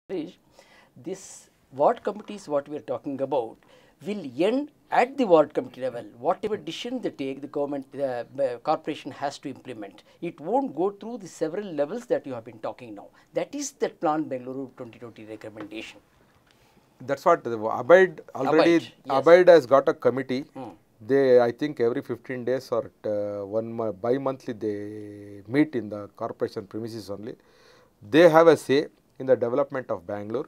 Harish, this ward committees what we are talking about will end at the ward committee level. Whatever decision they take, the government, the corporation has to implement. It won't go through the several levels that you have been talking now. That is that Plan Bengaluru 2020 recommendation. That's what Abide already. Abide, yes. Abide has got a committee. They, I think, every 15 days or bi-monthly they meet in the corporation premises only. They have a say in the development of Bangalore.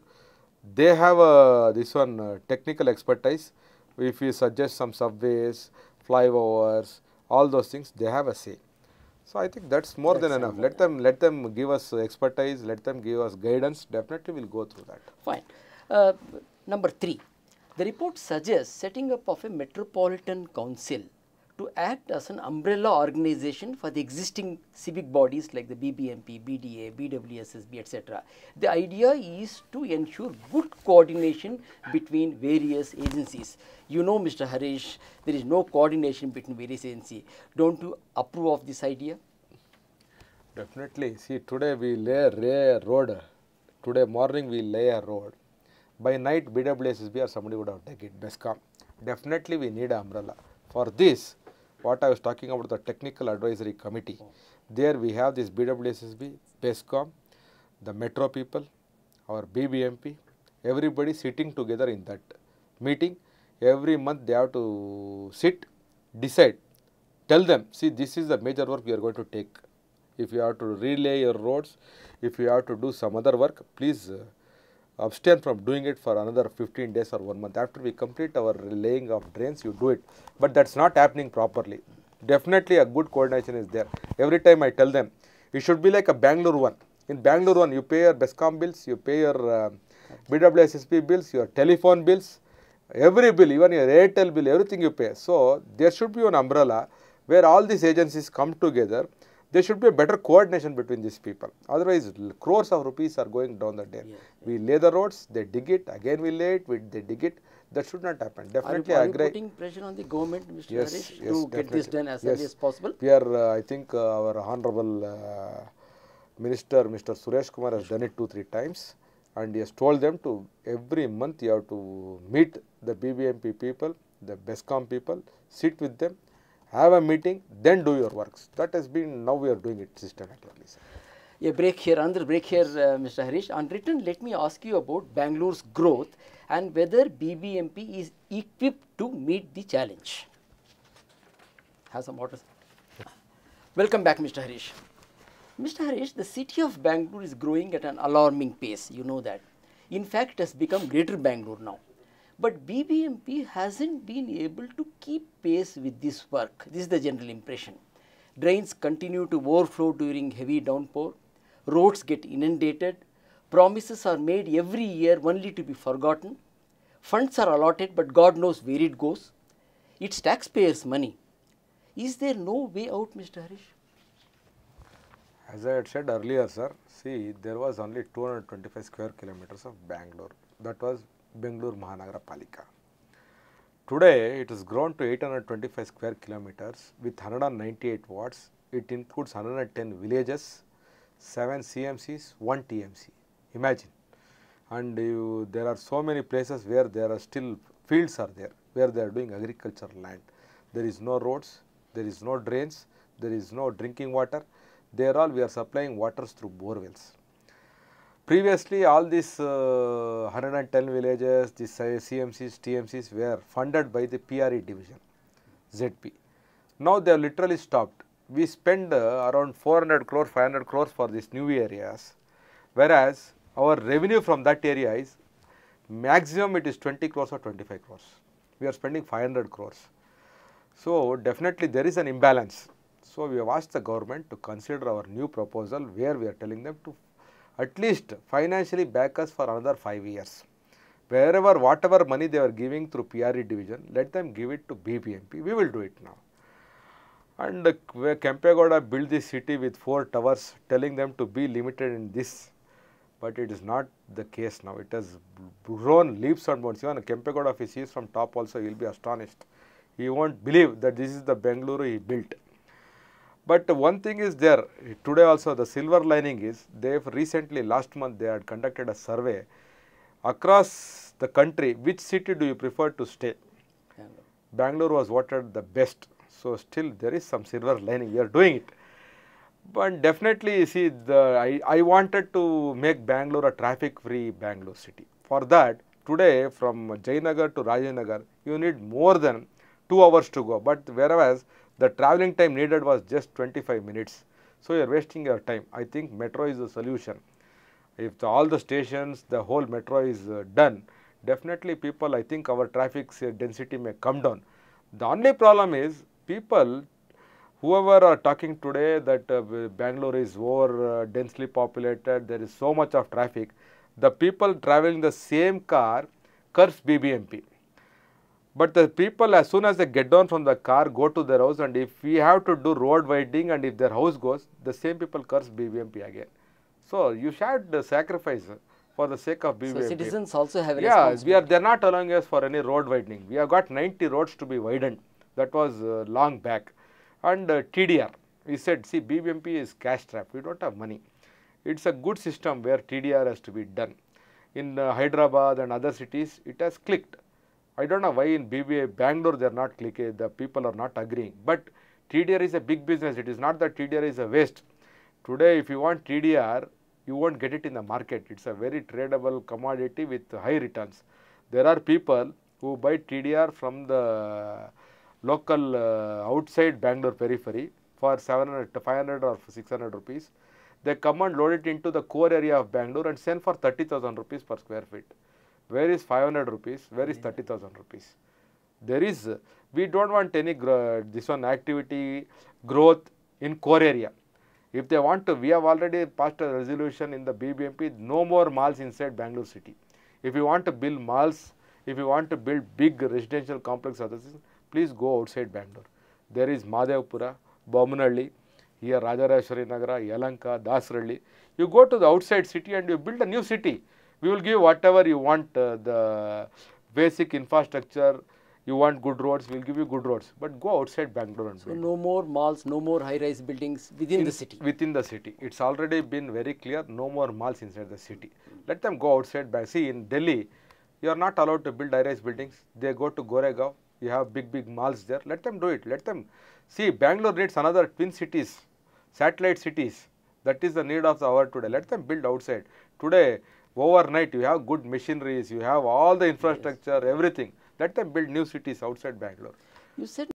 They have this one technical expertise. If you suggest some subways, flyovers, all those things, they have a say. So I think that's more than enough. Let them give us expertise. Let them give us guidance. Definitely, we'll go through that. Fine. Number 3, the report suggests setting up of a metropolitan council to act as an umbrella organization for the existing civic bodies like the BBMP, BDA, BWSSB, etc. The idea is to ensure good coordination between various agencies. You know, Mr. Harish, there is no coordination between various agencies. Don't you approve of this idea? Definitely. See, today we lay a road. Today morning we lay a road. By night, BWSSB or somebody would have taken it, BESCOM. Definitely we need an umbrella. For this, what I was talking about, the technical advisory committee, there we have this BWSSB, BESCOM, the metro people, our BBMP, everybody sitting together in that meeting. Every month they have to sit, decide, tell them, see, this is the major work we are going to take. If you have to relay your roads, if you have to do some other work, please abstain from doing it for another 15 days or 1 month. After we complete our laying of drains, you do it. But that's not happening properly. Definitely a good coordination is there. Every time I tell them, it should be like a Bangalore one. In Bangalore one, you pay your BESCOM bills, you pay your BWSSB bills, your telephone bills, every bill, even your Airtel bill, everything you pay. So there should be an umbrella where all these agencies come together. There should be a better coordination between these people. Otherwise, crores of rupees are going down the drain. We lay the roads, they dig it, again we lay it, they dig it. That should not happen. Definitely, I agree. Are you putting pressure on the government, Mr. Harish, to yes, get this done as early as possible? We are, I think, our Honorable Minister, Mr. Suresh Kumar has done it 2-3 times. And he has told them to, every month you have to meet the BBMP people, the BESCOM people, sit with them, have a meeting, then do your works. That has been, now we are doing it systematically. A break here, another break here, Mr. Harish. On return, let me ask you about Bangalore's growth and whether BBMP is equipped to meet the challenge. Have some water. Welcome back, Mr. Harish. Mr. Harish, the city of Bangalore is growing at an alarming pace. You know that. In fact, it has become Greater Bangalore now. But BBMP hasn't been able to keep pace with this work. This is the general impression. Drains continue to overflow during heavy downpour. Roads get inundated. Promises are made every year only to be forgotten. Funds are allotted, but God knows where it goes. It's taxpayers' money. Is there no way out, Mr. Harish? As I had said earlier, sir, see, there was only 225 square kilometers of Bangalore. That was Bangalore Mahanagara Palika. Today, it has grown to 825 square kilometers with 198 wards. It includes 110 villages, 7 CMCs, 1 TMC. Imagine. And there are so many places where there are still fields are there, where they are doing agricultural land. There is no roads, there is no drains, there is no drinking water. There all we are supplying waters through borewells. Previously, all these 110 villages, these CMCs, TMCs were funded by the PRE division, ZP. Now they have literally stopped. We spend around 400 crores, 500 crores for these new areas, whereas our revenue from that area is maximum it is 20 crores or 25 crores. We are spending 500 crores. So definitely there is an imbalance. So we have asked the government to consider our new proposal where we are telling them to at least financially back us for another 5 years. Wherever, whatever money they are giving through PRE division, let them give it to BBMP. We will do it now. And where Kempegowda built this city with 4 towers, telling them to be limited in this. But it is not the case now. It has grown leaps and bounds. Even Kempegowda, if he sees from top also, he will be astonished. He won't believe that this is the Bengaluru he built. But one thing is there, today also the silver lining is, they've recently, last month, they had conducted a survey across the country, which city do you prefer to stay? Bangalore. Bangalore was voted the best. So still there is some silver lining, we are doing it. But definitely, you see, I wanted to make Bangalore a traffic-free Bangalore city. For that, today from Jayanagar to Rajanagar, you need more than 2 hours to go. But whereas the traveling time needed was just 25 minutes. So you are wasting your time. I think metro is the solution. If all the stations, the whole metro is done, definitely people, I think our traffic density may come down. The only problem is people, whoever are talking today that Bangalore is over densely populated, there is so much of traffic, the people traveling the same car curse BBMP. But the people, as soon as they get down from the car, go to their house, and if we have to do road widening and if their house goes, the same people curse BBMP again. So you should sacrifice for the sake of BBMP. So citizens also have a Yeah, responsibility. they are not allowing us for any road widening. We have got 90 roads to be widened. That was long back. And TDR, we said, see, BBMP is cash trap. We don't have money. It's a good system where TDR has to be done. In Hyderabad and other cities, it has clicked. I don't know why in Bangalore they are not clicking, the people are not agreeing. But TDR is a big business. It is not that TDR is a waste. Today, if you want TDR, you won't get it in the market. It's a very tradable commodity with high returns. There are people who buy TDR from the local outside Bangalore periphery for 700 to 500 or 600 rupees. They come and load it into the core area of Bangalore and sell for 30,000 rupees per square feet. Where is 500 rupees? Where is 30,000 rupees? There is, we don't want any this one activity growth in core area. If they want to, we have already passed a resolution in the BBMP, no more malls inside Bangalore city. If you want to build malls, if you want to build big residential complex, please go outside Bangalore. There is Madhavpura, Bomanhalli, here Rajarashwari Nagara, Yalanka, Dasaralli. You go to the outside city and you build a new city. We will give whatever you want, the basic infrastructure, you want good roads, we will give you good roads. But go outside Bangalore and So build. no more malls, no more high-rise buildings within the city. Within the city. It's already been very clear, no more malls inside the city. Let them go outside. See, in Delhi, you are not allowed to build high-rise buildings. They go to Goregaon, you have big malls there. Let them do it. Let them. See, Bangalore needs another twin cities, satellite cities. That is the need of the hour today. Let them build outside. Today, overnight, you have good machineries, you have all the infrastructure, everything. Let them build new cities outside Bangalore. You said